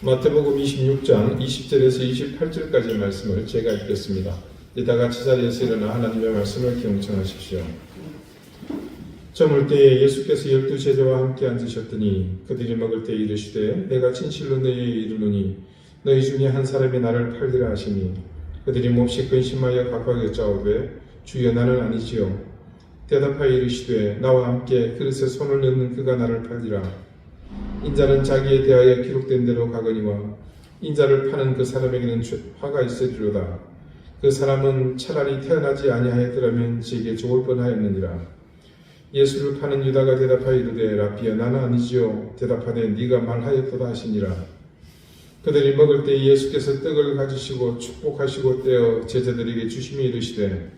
마태복음 26장 20절에서 28절까지의 말씀을 제가 읽겠습니다. 다 같이 자리에서 일어나 하나님의 말씀을 경청하십시오. 저물 때에 예수께서 12제자와 함께 앉으셨더니 그들이 먹을 때 이르시되 내가 진실로 너희에게 이르노니 너희 중에 한 사람이 나를 팔리라 하시니 그들이 몹시 근심하여 각각 여짜오되 주여 나는 아니지요. 대답하여 이르시되 나와 함께 그릇에 손을 넣는 그가 나를 팔리라. 인자는 자기에 대하여 기록된 대로 가거니와 인자를 파는 그 사람에게는 화가 있으리로다. 그 사람은 차라리 태어나지 아니하였더라면 지에게 좋을 뻔하였느니라. 예수를 파는 유다가 대답하여 이르되 라비야 나는 아니지요. 대답하되 네가 말하였도다 하시니라. 그들이 먹을 때 예수께서 떡을 가지시고 축복하시고 떼어 제자들에게 주시며 이르시되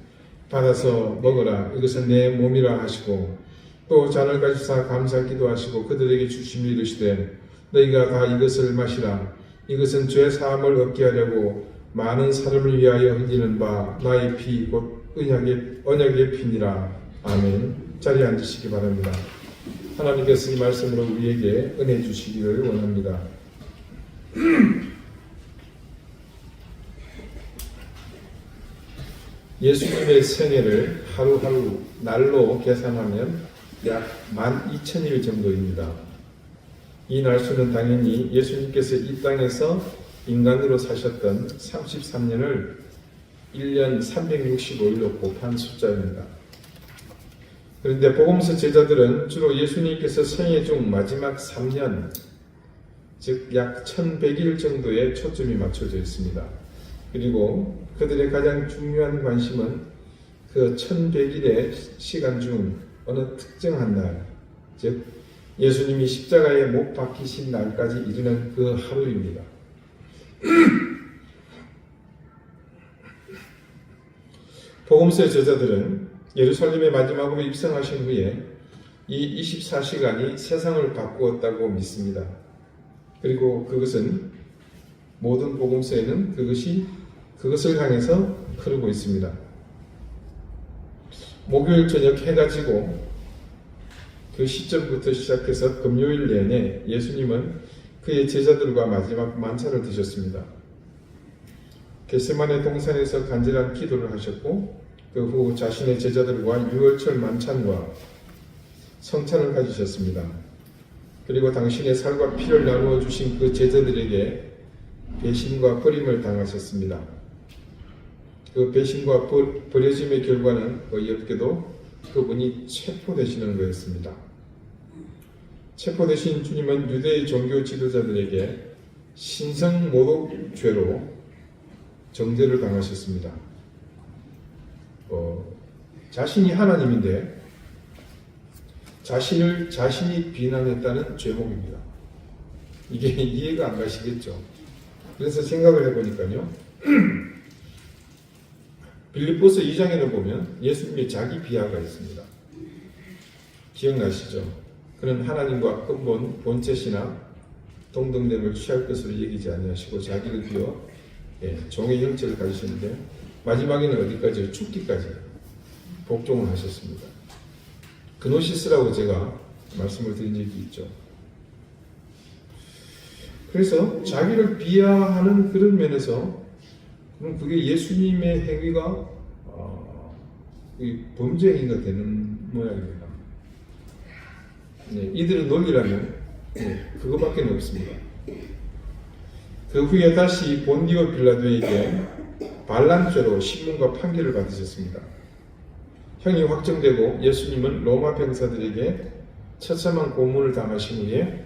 받아서 먹으라 이것은 내 몸이라 하시고 또 잔을 가지사 감사 기도하시고 그들에게 주시며 이르시되 너희가 다 이것을 마시라. 이것은 죄 사함을 얻게 하려고 많은 사람을 위하여 흘리는 바 나의 피 곧 언약의 피니라. 아멘. 자리에 앉으시기 바랍니다. 하나님께서 이 말씀으로 우리에게 은혜 주시기를 원합니다. 예수님의 생애를 하루하루 날로 계산하면 약 12,000일 정도입니다. 이 날수는 당연히 예수님께서 이 땅에서 인간으로 사셨던 33년을 1년 365일로 곱한 숫자입니다. 그런데 복음서 제자들은 주로 예수님께서 생애 중 마지막 3년, 즉 약 1100일 정도에 초점이 맞춰져 있습니다. 그리고 그들의 가장 중요한 관심은 그 1100일의 시간 중 어느 특정한 날, 즉 예수님이 십자가에 못 박히신 날까지 이르는 그 하루입니다. 복음서의 제자들은 예루살렘의 마지막으로 입성하신 후에 이 24시간이 세상을 바꾸었다고 믿습니다. 그리고 그것은 모든 복음서에는 그것을 향해서 흐르고 있습니다. 목요일 저녁 해가 지고 그 시점부터 시작해서 금요일 내내 예수님은 그의 제자들과 마지막 만찬을 드셨습니다. 겟세마네 동산에서 간절한 기도를 하셨고 그 후 자신의 제자들과 유월절 만찬과 성찬을 가지셨습니다. 그리고 당신의 살과 피를 나누어 주신 그 제자들에게 배신과 버림을 당하셨습니다. 그 배신과 버려짐의 결과는 어이없게도 그분이 체포되시는 거였습니다. 체포되신 주님은 유대의 종교 지도자들에게 신성모독죄로 정죄를 당하셨습니다. 자신이 하나님인데 자신이 비난했다는 죄목입니다. 이게 이해가 안 가시겠죠? 그래서 생각을 해보니까요. 빌립보서 2장에는 보면 예수님의 자기 비하가 있습니다. 기억나시죠? 그는 하나님과 근본 본체시나 동등됨을 취할 것으로 여기지 아니하시고 자기를 비워 종의 형체를 가지셨는데 마지막에는 어디까지요? 죽기까지 복종을 하셨습니다. 그노시스라고 제가 말씀을 드린 적이 있죠. 그래서 자기를 비하하는 그런 면에서 그게 예수님의 행위가 범죄 행위가 되는 모양입니다. 이들은 논리라면 그거밖에 없습니다. 그 후에 다시 본디오 빌라도에게 반란죄로 신문과 판결을 받으셨습니다. 형이 확정되고 예수님은 로마 병사들에게 처참한 고문을 당하신 후에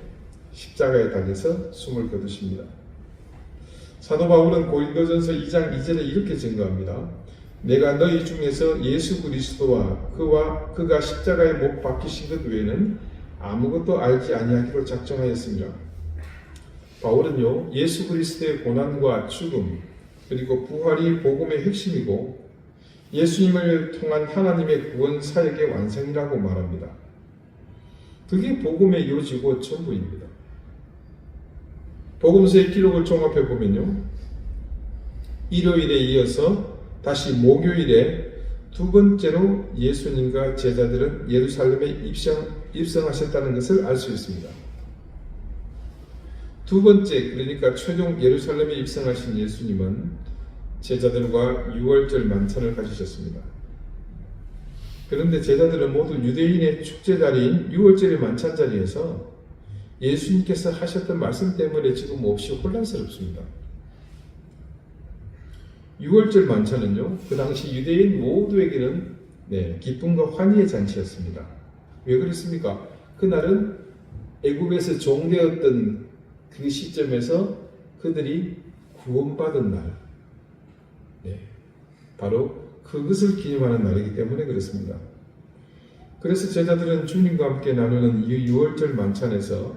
십자가에 달려서 숨을 거두십니다. 사도 바울은 고린도전서 2장 2절에 이렇게 증거합니다. 내가 너희 중에서 예수 그리스도와 그가 십자가에 못 박히신 것 외에는 아무것도 알지 아니하기로 작정하였습니다. 바울은요, 예수 그리스도의 고난과 죽음 그리고 부활이 복음의 핵심이고 예수님을 통한 하나님의 구원 사역의 완성이라고 말합니다. 그게 복음의 요지고 전부입니다. 복음서의 기록을 종합해 보면요, 일요일에 이어서 다시 목요일에 두 번째로 예수님과 제자들은 예루살렘에 입성하셨다는 것을 알 수 있습니다. 두 번째, 그러니까 최종 예루살렘에 입성하신 예수님은 제자들과 유월절 만찬을 가지셨습니다. 그런데 제자들은 모두 유대인의 축제 자리인 유월절의 만찬 자리에서 예수님께서 하셨던 말씀 때문에 지금 몹시 혼란스럽습니다. 유월절 만찬은요, 그 당시 유대인 모두에게는 기쁨과 환희의 잔치였습니다. 왜 그랬습니까? 그날은 애굽에서 종되었던 그 시점에서 그들이 구원받은 날, 바로 그것을 기념하는 날이기 때문에 그렇습니다. 그래서 제자들은 주님과 함께 나누는 이 유월절 만찬에서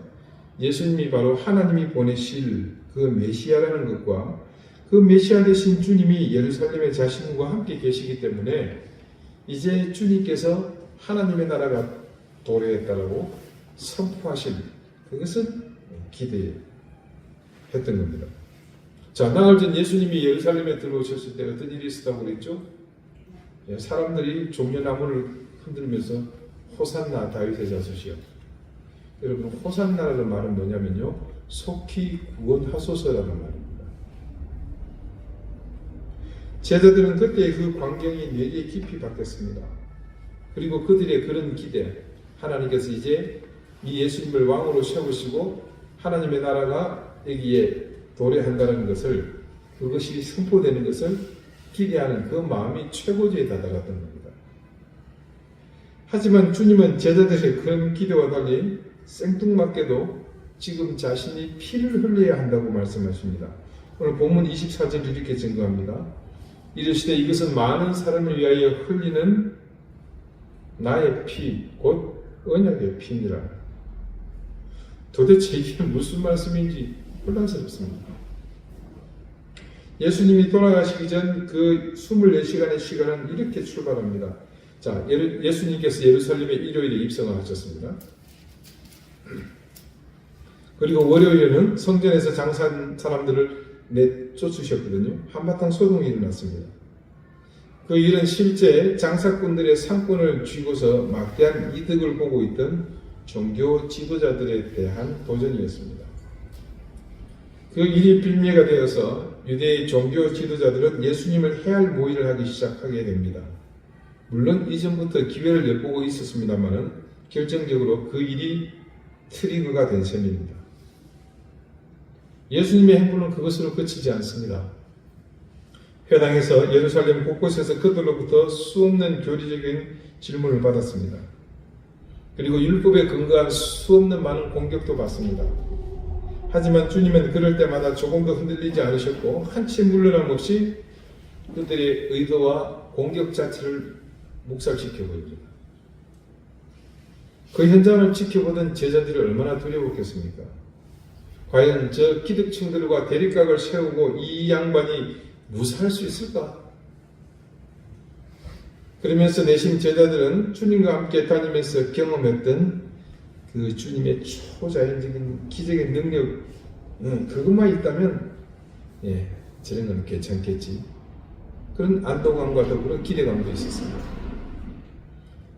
예수님이 바로 하나님이 보내실 그 메시아라는 것과 그 메시아 되신 주님이 예루살렘의 자신과 함께 계시기 때문에 이제 주님께서 하나님의 나라가 도래했다라고 선포하실 그것을 기대했던 겁니다. 자, 나흘 전 예수님이 예루살렘에 들어오셨을 때 어떤 일이 있었다고 그랬죠? 사람들이 종려나무를 흔들면서 호산나 다윗의 자손이여. 여러분, 호산나라는 말은 뭐냐면요, 속히 구원하소서라는 말입니다. 제자들은 그때 그 광경이 뇌리에 깊이 박혔습니다. 그리고 그들의 그런 기대, 하나님께서 이제 이 예수님을 왕으로 세우시고 하나님의 나라가 여기에 도래한다는 것을, 그것이 선포되는 것을 기대하는 그 마음이 최고조에 다다랐던 겁니다. 하지만 주님은 제자들의 그런 기대와 달리 생뚱맞게도 지금 자신이 피를 흘려야 한다고 말씀하십니다. 오늘 본문 24절을 이렇게 증거합니다. 이르시되 이것은 많은 사람을 위하여 흘리는 나의 피, 곧 언약의 피니라. 도대체 이게 무슨 말씀인지 혼란스럽습니다. 예수님이 돌아가시기 전 그 24시간의 시간은 이렇게 출발합니다. 자, 예수님께서 예루살렘에 일요일에 입성을 하셨습니다. 그리고 월요일에는 성전에서 장사한 사람들을 내쫓으셨거든요. 한바탕 소동이 일어났습니다. 그 일은 실제 장사꾼들의 상권을 쥐고서 막대한 이득을 보고 있던 종교 지도자들에 대한 도전이었습니다. 그 일이 빌미가 되어서 유대의 종교 지도자들은 예수님을 해할 모의를 하기 시작하게 됩니다. 물론 이전부터 기회를 엿보고 있었습니다만 결정적으로 그 일이 트리거가 된 셈입니다. 예수님의 행보는 그것으로 그치지 않습니다. 회당에서 예루살렘 곳곳에서 그들로부터 수없는 교리적인 질문을 받았습니다. 그리고 율법에 근거한 수없는 많은 공격도 받습니다. 하지만 주님은 그럴 때마다 조금도 흔들리지 않으셨고 한치 물러남 없이 그들의 의도와 공격 자체를 묵살시켜 보입니다. 그 현장을 지켜보던 제자들이 얼마나 두려웠겠습니까? 과연 저 기득층들과 대립각을 세우고 이 양반이 무사할 수 있을까? 그러면서 내심 제자들은 주님과 함께 다니면서 경험했던 그 주님의 초자연적인 기적의 능력, 그것만 있다면 저런 건 괜찮겠지. 그런 안도감과 더불어 기대감도 있었습니다.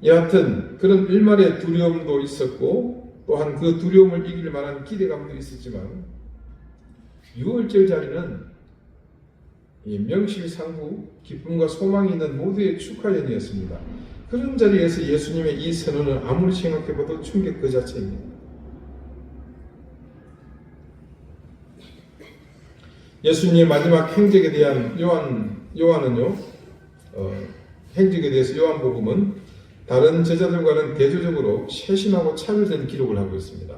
여하튼 그런 일말의 두려움도 있었고 또한 그 두려움을 이길 만한 기대감도 있었지만 유월절 자리는 명실상부 기쁨과 소망이 있는 모두의 축하연이었습니다. 그런 자리에서 예수님의 이 선언은 아무리 생각해봐도 충격 그 자체입니다. 예수님의 마지막 행적에 대한 요한은요, 행적에 대해서 요한복음은 다른 제자들과는 대조적으로 세심하고 차별된 기록을 하고 있습니다.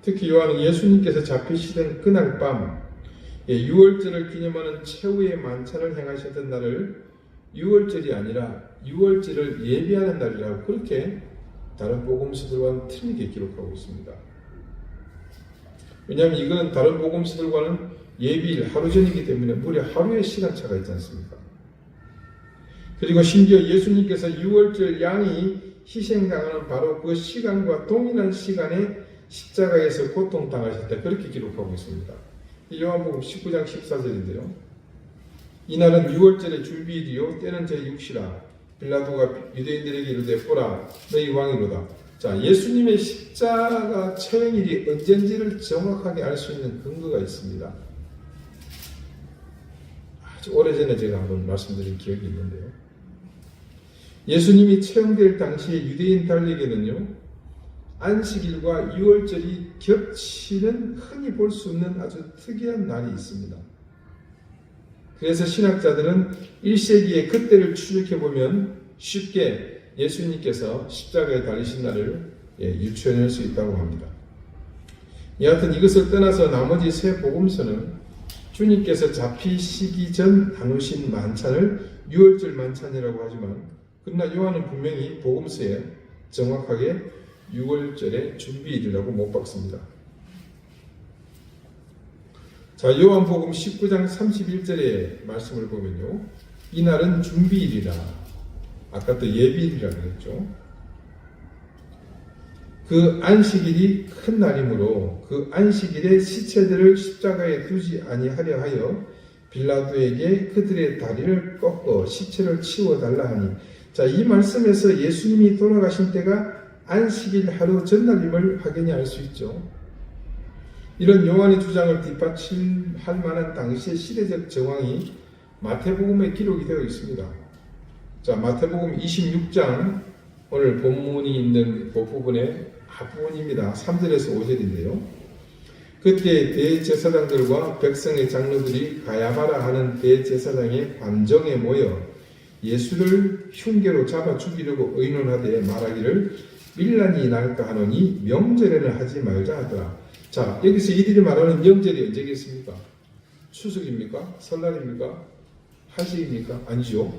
특히 요한은 예수님께서 잡히시던 그날 밤, 유월절을 기념하는 최후의 만찬을 행하셨던 날을 유월절이 아니라 유월절을 예비하는 날이라고 그렇게 다른 복음서들과는 틀리게 기록하고 있습니다. 왜냐하면 이건 다른 복음서들과는 예비일 하루 전이기 때문에 무려 하루의 시간차가 있지 않습니까? 그리고 심지어 예수님께서 유월절 양이 희생당하는 바로 그 시간과 동일한 시간에 십자가에서 고통당하셨다, 그렇게 기록하고 있습니다. 요한복음 19장 14절인데요. 이날은 유월절의 줄비일이요 때는 제6시라. 빌라도가 유대인들에게 이르되 보라 너희 왕이로다. 자, 예수님의 십자가 처형일이 언젠지를 정확하게 알 수 있는 근거가 있습니다. 아주 오래전에 제가 한번 말씀드린 기억이 있는데요. 예수님이 처형될 당시에 유대인들에게는요, 안식일과 유월절이 겹치는 흔히 볼 수 없는 아주 특이한 날이 있습니다. 그래서 신학자들은 1세기의 그때를 추적해보면 쉽게 예수님께서 십자가에 달리신 날을 유추해낼 수 있다고 합니다. 여하튼 이것을 떠나서 나머지 세 복음서는 주님께서 잡히시기 전 나누신 만찬을 유월절 만찬이라고 하지만, 그러나 요한은 분명히 복음서에 정확하게 유월절의 준비일이라고 못 박습니다. 자, 요한복음 19장 31절의 말씀을 보면요, 이날은 준비일이라, 아까 또 예비일이라고 했죠. 그 안식일이 큰 날이므로 그 안식일에 시체들을 십자가에 두지 아니하려 하여 빌라도에게 그들의 다리를 꺾어 시체를 치워달라 하니, 자, 이 말씀에서 예수님이 돌아가신 때가 안식일 하루 전날임을 확연히 알 수 있죠. 이런 요한의 주장을 뒷받침할 만한 당시의 시대적 정황이 마태복음에 기록이 되어 있습니다. 자, 마태복음 26장, 오늘 본문이 있는 그 부분의 앞부분입니다. 3절에서 5절인데요. 그때 대제사장들과 백성의 장로들이 가야바라 하는 대제사장의 관정에 모여 예수를 흉계로 잡아 죽이려고 의논하되 말하기를 밀란이 날까 하노니 명절에는 하지 말자 하더라. 자, 여기서 이들이 말하는 명절이 언제겠습니까? 추석입니까? 설날입니까? 한식입니까? 아니죠.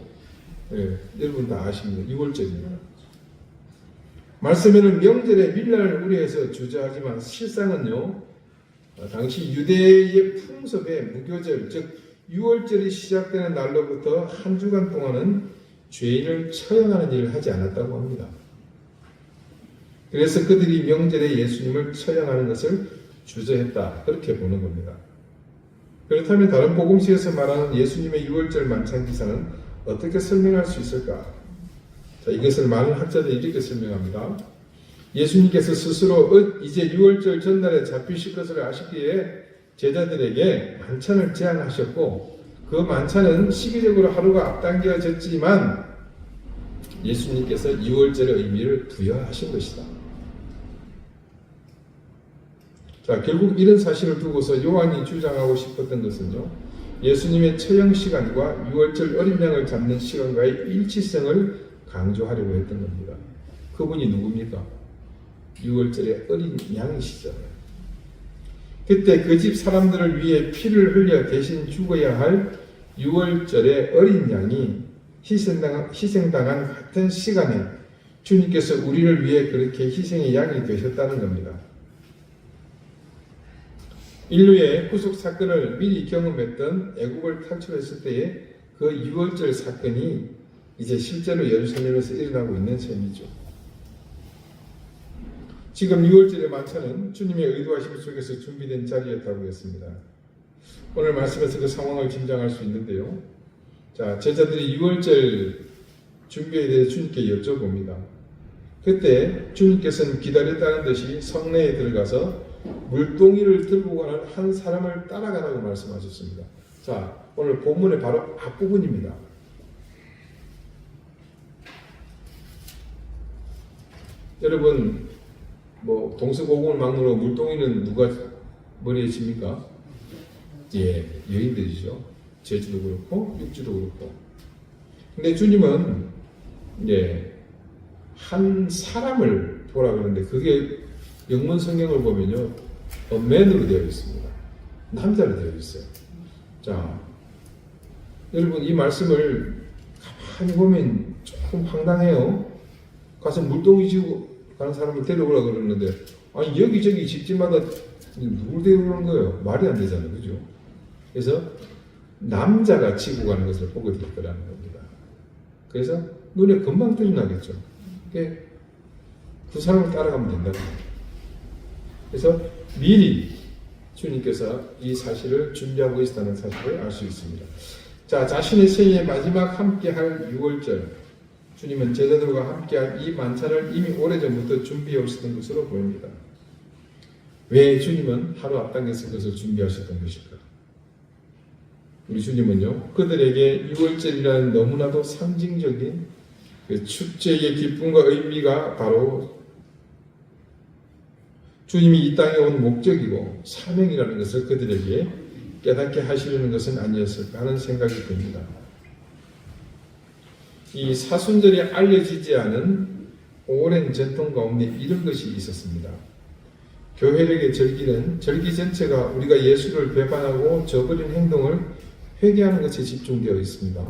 네, 여러분 다 아십니다. 6월절입니다. 말씀에는 명절에 밀란을 우려해서 주저하지만 실상은요, 당시 유대의 풍습의 무교절, 즉 6월절이 시작되는 날로부터 한 주간 동안은 죄인을 처형하는 일을 하지 않았다고 합니다. 그래서 그들이 명절에 예수님을 처형하는 것을 주저했다, 그렇게 보는 겁니다. 그렇다면 다른 복음서에서 말하는 예수님의 6월절 만찬 기사는 어떻게 설명할 수 있을까? 자, 이것을 많은 학자들이 이렇게 설명합니다. 예수님께서 스스로 이제 6월절 전날에 잡히실 것을 아시기에 제자들에게 만찬을 제안하셨고, 그 만찬은 시기적으로 하루가 앞당겨졌지만 예수님께서 6월절의 의미를 부여하신 것이다. 자, 결국 이런 사실을 두고서 요한이 주장하고 싶었던 것은요, 예수님의 처형 시간과 6월절 어린 양을 잡는 시간과의 일치성을 강조하려고 했던 겁니다. 그분이 누굽니까? 6월절의 어린 양이시잖아요. 그때 그 집 사람들을 위해 피를 흘려 대신 죽어야 할 6월절의 어린 양이 희생당한 같은 시간에 주님께서 우리를 위해 그렇게 희생의 양이 되셨다는 겁니다. 인류의 구속 사건을 미리 경험했던 애국을 탈출했을 때의 그 6월절 사건이 이제 실제로 예루살렘에서 일어나고 있는 셈이죠. 지금 6월절의 만찬은 주님의 의도하심 속에서 준비된 자리였다고 했습니다. 오늘 말씀에서 그 상황을 짐작할 수 있는데요. 자, 제자들이 6월절 준비에 대해 주님께 여쭤봅니다. 그때 주님께서는 기다렸다는 듯이 성내에 들어가서 물동이를 들고 가는 한 사람을 따라가라고 말씀하셨습니다. 자, 오늘 본문의 바로 앞부분입니다. 여러분, 동서고금을 막론하고 물동이는 누가 머리에 칩니까? 예, 여인들이죠. 제주도 그렇고 육지도 그렇고. 근데 주님은 한 사람을 보라 그러는데, 그게 영문 성경을 보면요, man으로 되어 있습니다. 남자로 되어 있어요. 자, 여러분, 이 말씀을 가만히 보면 조금 황당해요. 가서 물동이 지고 가는 사람을 데려오라 그러는데, 아니, 여기저기 집집마다 누굴 데려오는 거예요? 말이 안 되잖아요. 그죠? 그래서 남자가 지고 가는 것을 보게 될 거라는 겁니다. 그래서 눈에 금방 드러나겠죠. 그 사람을 따라가면 된다는 거예요. 그래서 미리 주님께서 이 사실을 준비하고 있다는 사실을 알 수 있습니다. 자, 자신의 생애 마지막 함께할 6월절, 주님은 제자들과 함께할 이 만찬을 이미 오래전부터 준비해 오셨던 것으로 보입니다. 왜 주님은 하루 앞당겨서 그것을 준비하셨던 것일까? 우리 주님은요, 그들에게 유월절이라는 너무나도 상징적인 그 축제의 기쁨과 의미가 바로 주님이 이 땅에 온 목적이고 사명이라는 것을 그들에게 깨닫게 하시려는 것은 아니었을까 하는 생각이 듭니다. 이 사순절이 알려지지 않은 오랜 전통 가운데 이런 것이 있었습니다. 교회력의 절기는 절기 전체가 우리가 예수를 배반하고 저버린 행동을 회개하는 것에 집중되어 있습니다.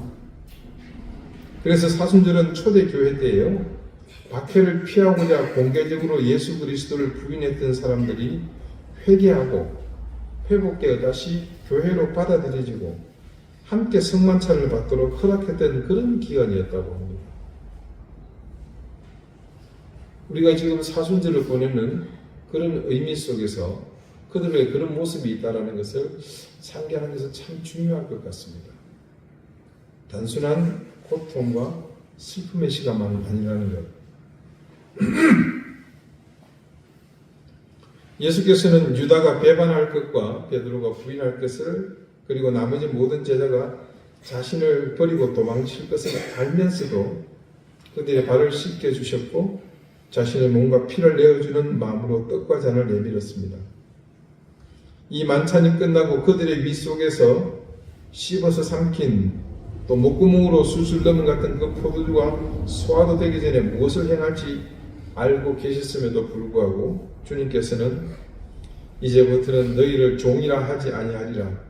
그래서 사순절은 초대 교회 때에요, 박해를 피하고자 공개적으로 예수 그리스도를 부인했던 사람들이 회개하고 회복되어 다시 교회로 받아들여지고 함께 성만찬을 받도록 허락했던 그런 기간이었다고 합니다. 우리가 지금 사순절을 보내는 그런 의미 속에서 그들의 그런 모습이 있다는 것을 상기하는 것은 참 중요할 것 같습니다. 단순한 고통과 슬픔의 시간만은 아니라는 것. 예수께서는 유다가 배반할 것과 베드로가 부인할 것을, 그리고 나머지 모든 제자가 자신을 버리고 도망칠 것을 알면서도 그들의 발을 씻겨 주셨고 자신의 몸과 피를 내어주는 마음으로 떡과 잔을 내밀었습니다. 이 만찬이 끝나고 그들의 위 속에서 씹어서 삼킨 또 목구멍으로 술술 넘어갔던 그 포도주가 소화도 되기 전에 무엇을 행할지 알고 계셨음에도 불구하고 주님께서는 이제부터는 너희를 종이라 하지 아니하리라,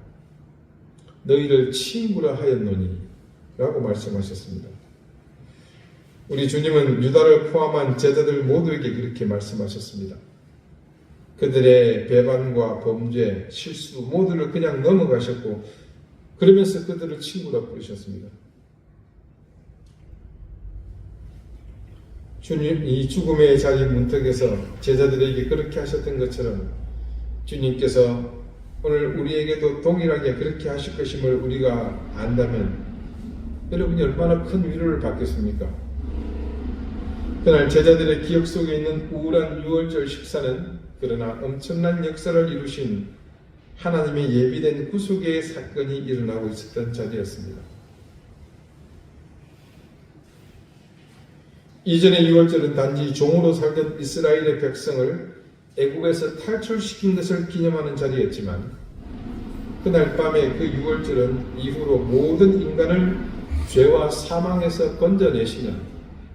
너희를 친구라 하였노니 라고 말씀하셨습니다. 우리 주님은 유다를 포함한 제자들 모두에게 그렇게 말씀하셨습니다. 그들의 배반과 범죄, 실수 모두를 그냥 넘어가셨고 그러면서 그들을 친구라 부르셨습니다. 주님 이 죽음의 자리 문턱에서 제자들에게 그렇게 하셨던 것처럼 주님께서 오늘 우리에게도 동일하게 그렇게 하실 것임을 우리가 안다면 여러분이 얼마나 큰 위로를 받겠습니까? 그날 제자들의 기억 속에 있는 우울한 유월절 식사는 그러나 엄청난 역사를 이루신 하나님의 예비된 구속의 사건이 일어나고 있었던 자리였습니다. 이전의 유월절은 단지 종으로 살던 이스라엘의 백성을 애굽에서 탈출시킨 것을 기념하는 자리였지만 그날 밤의 그 유월절은 이후로 모든 인간을 죄와 사망에서 건져내시는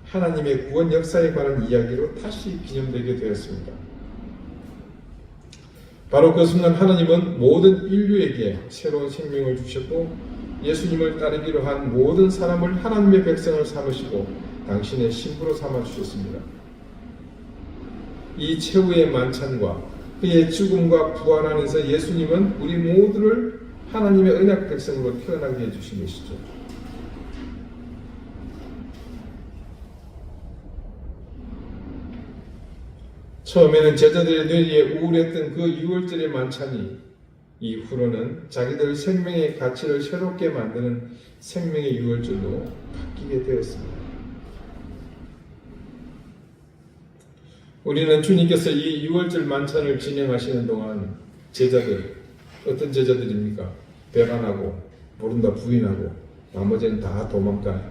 하나님의 구원 역사에 관한 이야기로 다시 기념되게 되었습니다. 바로 그 순간 하나님은 모든 인류에게 새로운 생명을 주셨고 예수님을 따르기로 한 모든 사람을 하나님의 백성을 삼으시고 당신의 신부로 삼아주셨습니다. 이 최후의 만찬과 그의 죽음과 부활 안에서 예수님은 우리 모두를 하나님의 언약 백성으로 태어나게 해주신 것이죠. 처음에는 제자들의 뇌리에 우울했던 그 유월절의 만찬이 이후로는 자기들 생명의 가치를 새롭게 만드는 생명의 유월절로 바뀌게 되었습니다. 우리는 주님께서 이 유월절 만찬을 진행하시는 동안 제자들, 어떤 제자들입니까? 배반하고 모른다 부인하고 나머지는 다 도망간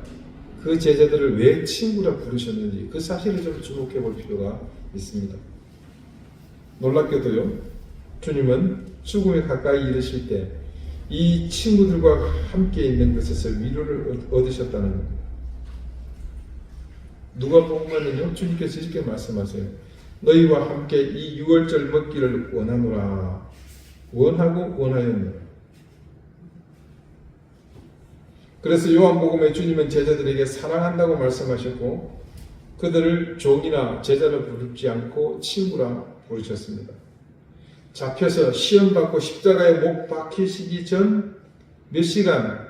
그 제자들을 왜 친구라 부르셨는지 그 사실을 좀 주목해 볼 필요가 있습니다. 놀랍게도요, 주님은 죽음에 가까이 이르실 때 이 친구들과 함께 있는 것에서 위로를 얻으셨다는 겁니다. 누가복음에는요, 주님께서 이렇게 말씀하세요. 너희와 함께 이 유월절 먹기를 원하노라. 원하고 원하였노라. 그래서 요한복음에 주님은 제자들에게 사랑한다고 말씀하셨고 그들을 종이나 제자로 부르지 않고 친구라 부르셨습니다. 잡혀서 시험받고 십자가에 못 박히시기 전 몇 시간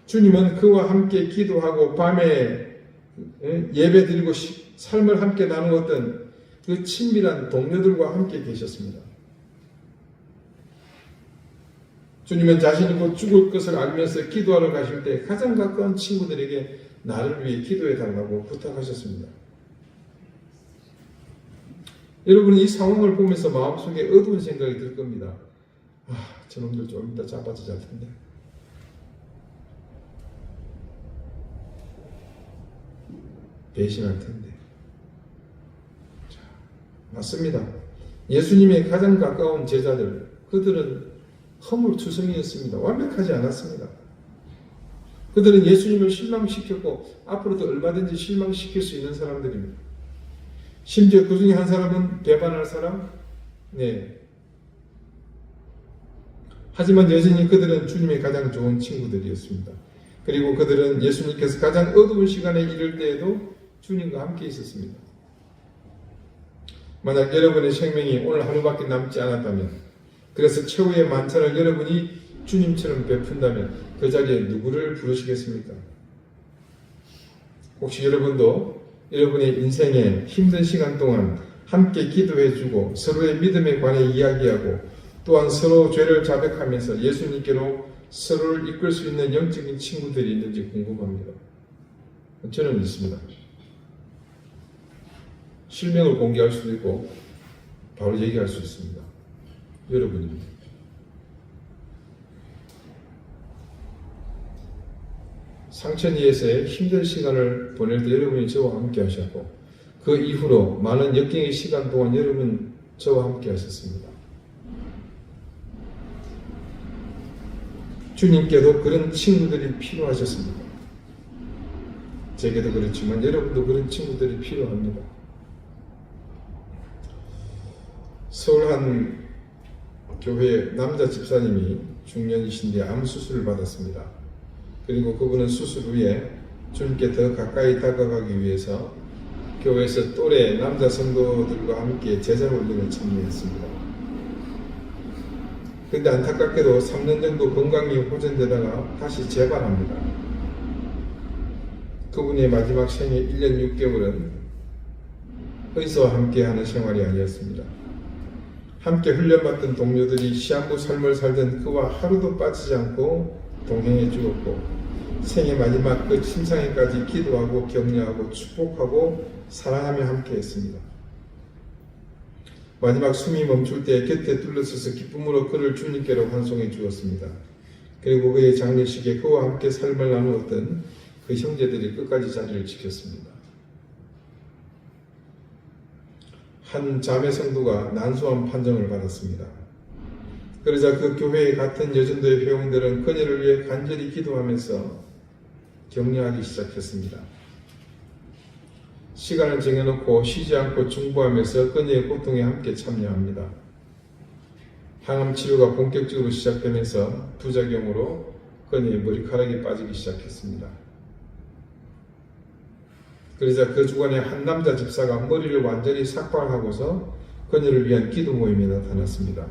주님은 그와 함께 기도하고 밤에 예배드리고 삶을 함께 나누었던 그 친밀한 동료들과 함께 계셨습니다. 주님은 자신이 곧 죽을 것을 알면서 기도하러 가실 때 가장 가까운 친구들에게 나를 위해 기도해 달라고 부탁하셨습니다. 여러분은 이 상황을 보면서 마음속에 어두운 생각이 들 겁니다. 저놈들 좀 이따 잡아주자 텐데. 배신할 텐데. 자, 맞습니다. 예수님의 가장 가까운 제자들, 그들은 허물투성이었습니다. 완벽하지 않았습니다. 그들은 예수님을 실망시켰고 앞으로도 얼마든지 실망시킬 수 있는 사람들입니다. 심지어 그 중에 한 사람은 배반할 사람? 네. 하지만 여전히 그들은 주님의 가장 좋은 친구들이었습니다. 그리고 그들은 예수님께서 가장 어두운 시간에 이를 때에도 주님과 함께 있었습니다. 만약 여러분의 생명이 오늘 하루밖에 남지 않았다면, 그래서 최후의 만찬을 여러분이 주님처럼 베푼다면 그 자리에 누구를 부르시겠습니까? 혹시 여러분도 여러분의 인생의 힘든 시간 동안 함께 기도해주고 서로의 믿음에 관해 이야기하고 또한 서로 죄를 자백하면서 예수님께로 서로를 이끌 수 있는 영적인 친구들이 있는지 궁금합니다. 저는 있습니다. 실명을 공개할 수도 있고 바로 얘기할 수 있습니다. 여러분입니다. 상천리에서의 힘든 시간을 보낼 때 여러분이 저와 함께 하셨고 그 이후로 많은 역경의 시간 동안 여러분 저와 함께 하셨습니다. 주님께도 그런 친구들이 필요하셨습니다. 제게도 그렇지만 여러분도 그런 친구들이 필요합니다. 서울 한 교회 남자 집사님이 중년이신데 암 수술을 받았습니다. 그리고 그분은 수술 후에 주님께 더 가까이 다가가기 위해서 교회에서 또래 남자 성도들과 함께 제자 훈련에 참여했습니다. 그런데 안타깝게도 3년 정도 건강이 호전되다가 다시 재발합니다. 그분의 마지막 생애 1년 6개월은 의사와 함께하는 생활이 아니었습니다. 함께 훈련받던 동료들이 시한부 삶을 살던 그와 하루도 빠지지 않고 동행해 주었고 생애 마지막 그 침상에까지 기도하고 격려하고 축복하고 사랑하며 함께했습니다. 마지막 숨이 멈출 때 곁에 둘러서서 기쁨으로 그를 주님께로 환송해 주었습니다. 그리고 그의 장례식에 그와 함께 삶을 나누었던 그 형제들이 끝까지 자리를 지켰습니다. 한 자매 성도가 난소암 판정을 받았습니다. 그러자 그 교회에 같은 여전도의 회원들은 그녀를 위해 간절히 기도하면서 격려하기 시작했습니다. 시간을 정해놓고 쉬지 않고 중보하면서 그녀의 고통에 함께 참여합니다. 항암 치료가 본격적으로 시작되면서 부작용으로 그녀의 머리카락이 빠지기 시작했습니다. 그러자 그 주간에 한 남자 집사가 머리를 완전히 삭발하고서 그녀를 위한 기도 모임에 나타났습니다.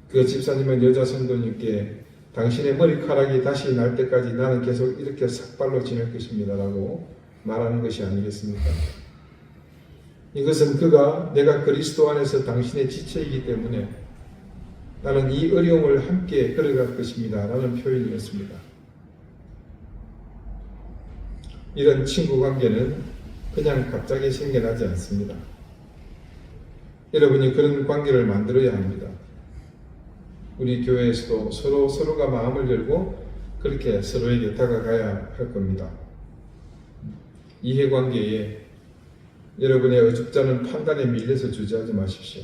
그 집사님은 여자 성도님께 당신의 머리카락이 다시 날 때까지 나는 계속 이렇게 삭발로 지낼 것입니다 라고 말하는 것이 아니겠습니까? 이것은 그가 내가 그리스도 안에서 당신의 지체이기 때문에 나는 이 어려움을 함께 걸어갈 것입니다 라는 표현이었습니다. 이런 친구 관계는 그냥 갑자기 생겨나지 않습니다. 여러분이 그런 관계를 만들어야 합니다. 우리 교회에서도 서로가 마음을 열고 그렇게 서로에게 다가가야 할 겁니다. 이해관계에 여러분의 어줍잖은 판단에 밀려서 주저하지 마십시오.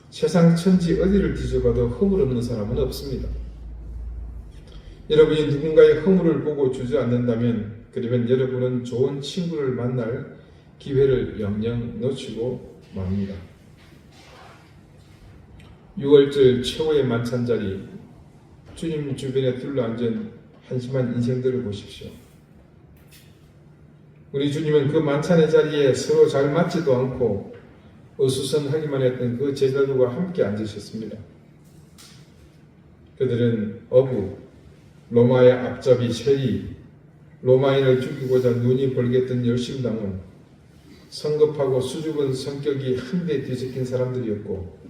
세상 천지 어디를 뒤져봐도 허물 없는 사람은 없습니다. 여러분이 누군가의 허물을 보고 주저앉는다면 그러면 여러분은 좋은 친구를 만날 기회를 영영 놓치고 맙니다. 6월절 최후의 만찬 자리, 주님 주변에 둘러앉은 한심한 인생들을 보십시오. 우리 주님은 그 만찬의 자리에 서로 잘 맞지도 않고 어수선하기만 했던 그 제자들과 함께 앉으셨습니다. 그들은 어부, 로마의 앞잡이 세리, 로마인을 죽이고자 눈이 벌겠던 열심당원, 성급하고 수줍은 성격이 한데 뒤섞인 사람들이었고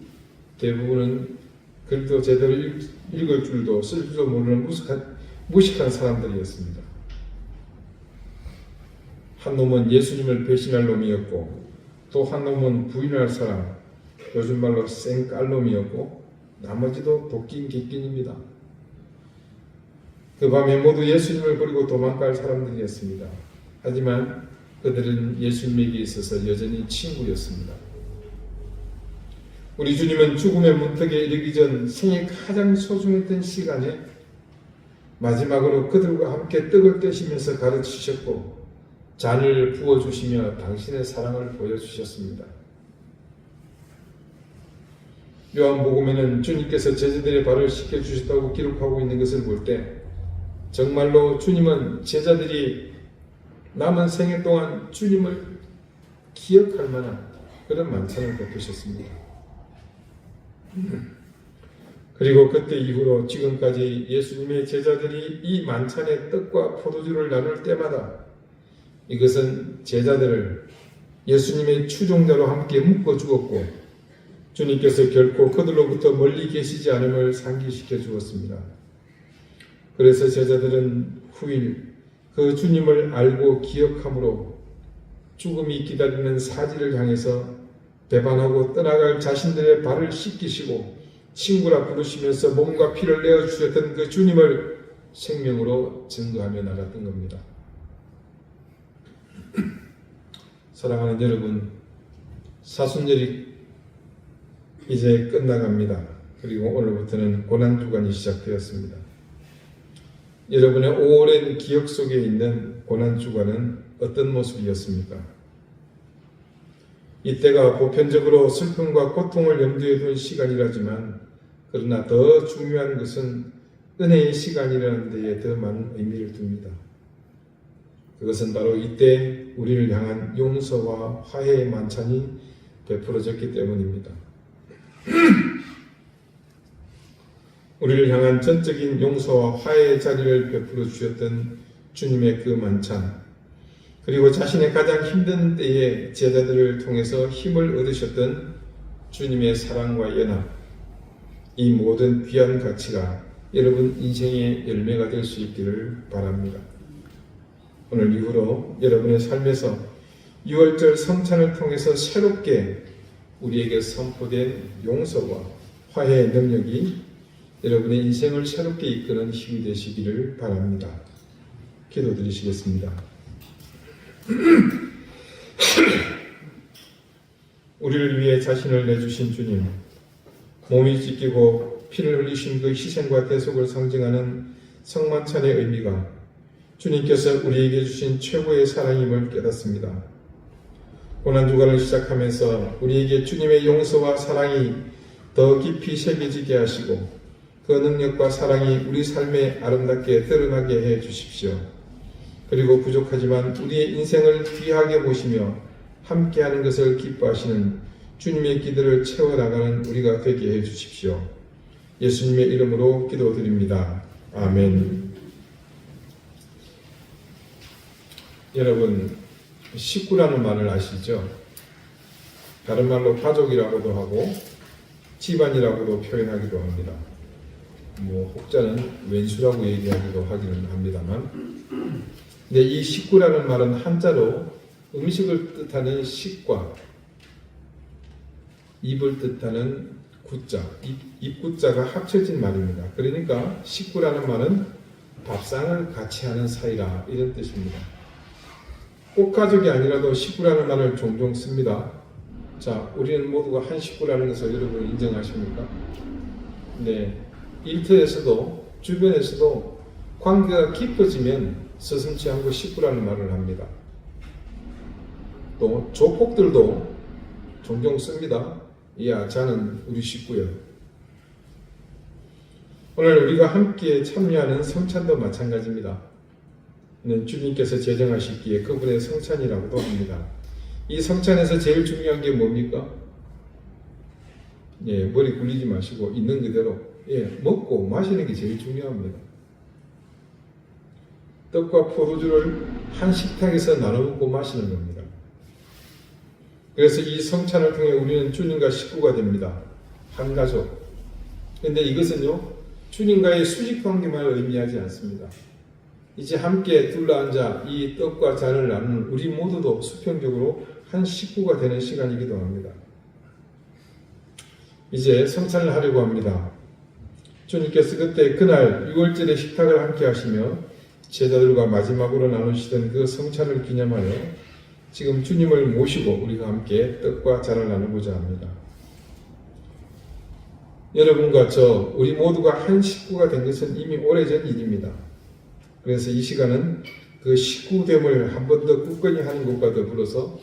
대부분은 글도 제대로 읽을 줄도 쓸 줄도 모르는 무식한 사람들이었습니다. 한 놈은 예수님을 배신할 놈이었고 또 한 놈은 부인할 사람, 요즘 말로 쌩깔놈이었고 나머지도 도끼인 객긴입니다. 그 밤에 모두 예수님을 버리고 도망갈 사람들이었습니다. 하지만 그들은 예수님에게 있어서 여전히 친구였습니다. 우리 주님은 죽음의 문턱에 이르기 전 생애 가장 소중했던 시간에 마지막으로 그들과 함께 떡을 떼시면서 가르치셨고 잔을 부어주시며 당신의 사랑을 보여주셨습니다. 요한복음에는 주님께서 제자들의 발을 씻겨주셨다고 기록하고 있는 것을 볼 때 정말로 주님은 제자들이 남은 생애 동안 주님을 기억할 만한 그런 만찬을 베푸셨습니다. 그리고 그때 이후로 지금까지 예수님의 제자들이 이 만찬의 떡과 포도주를 나눌 때마다 이것은 제자들을 예수님의 추종자로 함께 묶어 주었고 주님께서 결코 그들로부터 멀리 계시지 않음을 상기시켜 주었습니다. 그래서 제자들은 후일 그 주님을 알고 기억함으로 죽음이 기다리는 사지를 향해서 배반하고 떠나갈 자신들의 발을 씻기시고 친구라 부르시면서 몸과 피를 내어주셨던 그 주님을 생명으로 증거하며 나갔던 겁니다. 사랑하는 여러분, 사순절이 이제 끝나갑니다. 그리고 오늘부터는 고난주간이 시작되었습니다. 여러분의 오랜 기억 속에 있는 고난주간은 어떤 모습이었습니까? 이때가 보편적으로 슬픔과 고통을 염두에 둔 시간이라지만 그러나 더 중요한 것은 은혜의 시간이라는 데에 더 많은 의미를 둡니다. 그것은 바로 이때 우리를 향한 용서와 화해의 만찬이 베풀어졌기 때문입니다. 우리를 향한 전적인 용서와 화해의 자리를 베풀어 주셨던 주님의 그 만찬, 그리고 자신의 가장 힘든 때에 제자들을 통해서 힘을 얻으셨던 주님의 사랑과 연합, 이 모든 귀한 가치가 여러분 인생의 열매가 될 수 있기를 바랍니다. 오늘 이후로 여러분의 삶에서 6월절 성찬을 통해서 새롭게 우리에게 선포된 용서와 화해의 능력이 여러분의 인생을 새롭게 이끄는 힘이 되시기를 바랍니다. 기도드리시겠습니다. 우리를 위해 자신을 내주신 주님, 몸이 찢기고 피를 흘리신 그 희생과 대속을 상징하는 성만찬의 의미가 주님께서 우리에게 주신 최고의 사랑임을 깨닫습니다. 고난주간을 시작하면서 우리에게 주님의 용서와 사랑이 더 깊이 새겨지게 하시고 그 능력과 사랑이 우리 삶에 아름답게 드러나게 해 주십시오. 그리고 부족하지만 우리의 인생을 귀하게 보시며 함께하는 것을 기뻐하시는 주님의 기도를 채워나가는 우리가 되게 해 주십시오. 예수님의 이름으로 기도드립니다. 아멘. 여러분, 식구라는 말을 아시죠? 다른 말로 가족이라고도 하고 집안이라고도 표현하기도 합니다. 혹자는 왼수라고 얘기하기도 하기는 합니다만, 근데 이 식구라는 말은 한자로 음식을 뜻하는 식과 입을 뜻하는 구자, 입구자가 합쳐진 말입니다. 그러니까 식구라는 말은 밥상을 같이 하는 사이라 이런 뜻입니다. 꼭 가족이 아니라도 식구라는 말을 종종 씁니다. 자, 우리는 모두가 한 식구라는 것을 여러분 인정하십니까? 네, 일터에서도 주변에서도 관계가 깊어지면 서슴지 않고 식구라는 말을 합니다. 또 조폭들도 종종 씁니다. 야, 자는 우리 식구야. 오늘 우리가 함께 참여하는 성찬도 마찬가지입니다. 주님께서 제정하시기에 그분의 성찬이라고도 합니다. 이 성찬에서 제일 중요한 게 뭡니까? 머리 굴리지 마시고 있는 그대로 먹고 마시는 게 제일 중요합니다. 떡과 포도주를 한 식탁에서 나눠 먹고 마시는 겁니다. 그래서 이 성찬을 통해 우리는 주님과 식구가 됩니다. 한 가족. 그런데 이것은요, 주님과의 수직 관계만 의미하지 않습니다. 이제 함께 둘러앉아 이 떡과 잔을 나누는 우리 모두도 수평적으로 한 식구가 되는 시간이기도 합니다. 이제 성찬을 하려고 합니다. 주님께서 그날 6월절에 식탁을 함께 하시며 제자들과 마지막으로 나누시던 그 성찬을 기념하여 지금 주님을 모시고 우리가 함께 떡과 잔을 나누고자 합니다. 여러분과 우리 모두가 한 식구가 된 것은 이미 오래전 일입니다. 그래서 이 시간은 그 식구됨을 한 번 더 굳건히 하는 것과 더불어서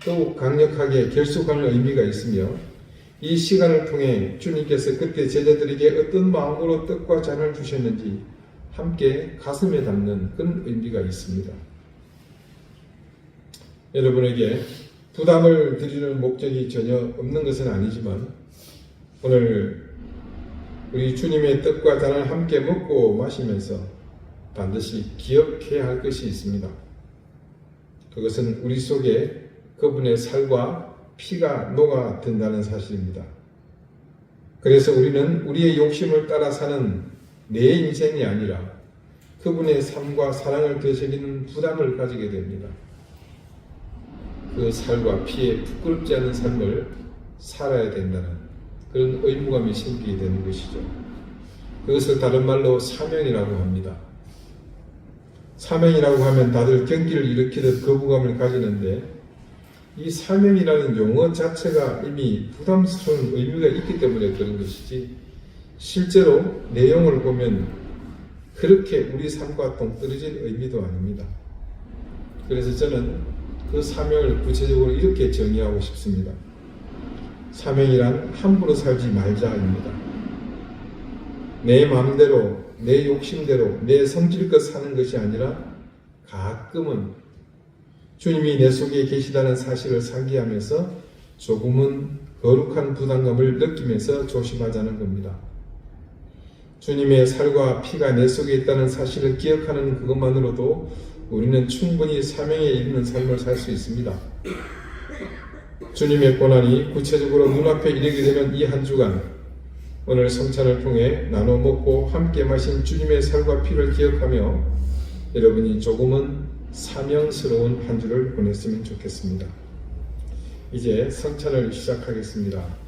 더욱 강력하게 결속하는 의미가 있으며 이 시간을 통해 주님께서 그때 제자들에게 어떤 마음으로 떡과 잔을 주셨는지 함께 가슴에 담는 그런 의미가 있습니다. 여러분에게 부담을 드리는 목적이 전혀 없는 것은 아니지만 오늘 우리 주님의 떡과 잔을 함께 먹고 마시면서 반드시 기억해야 할 것이 있습니다. 그것은 우리 속에 그분의 살과 피가 녹아든다는 사실입니다. 그래서 우리는 우리의 욕심을 따라 사는 내 인생이 아니라 그분의 삶과 사랑을 되새기는 부담을 가지게 됩니다. 그 살과 피에 부끄럽지 않은 삶을 살아야 된다는 그런 의무감이 생기게 되는 것이죠. 그것을 다른 말로 사명이라고 합니다. 사명이라고 하면 다들 경기를 일으키듯 거부감을 가지는데 이 사명이라는 용어 자체가 이미 부담스러운 의미가 있기 때문에 그런 것이지 실제로 내용을 보면 그렇게 우리 삶과 동떨어진 의미도 아닙니다. 그래서 저는 그 사명을 구체적으로 이렇게 정의하고 싶습니다. 사명이란 함부로 살지 말자입니다. 내 마음대로, 내 욕심대로, 내 성질껏 사는 것이 아니라 가끔은 주님이 내 속에 계시다는 사실을 상기하면서 조금은 거룩한 부담감을 느끼면서 조심하자는 겁니다. 주님의 살과 피가 내 속에 있다는 사실을 기억하는 그것만으로도 우리는 충분히 사명에 이르는 삶을 살 수 있습니다. 주님의 고난이 구체적으로 눈앞에 이르게 되면 이 한 주간 오늘 성찬을 통해 나눠 먹고 함께 마신 주님의 살과 피를 기억하며 여러분이 조금은 사명스러운 한 주를 보냈으면 좋겠습니다. 이제 성찬을 시작하겠습니다.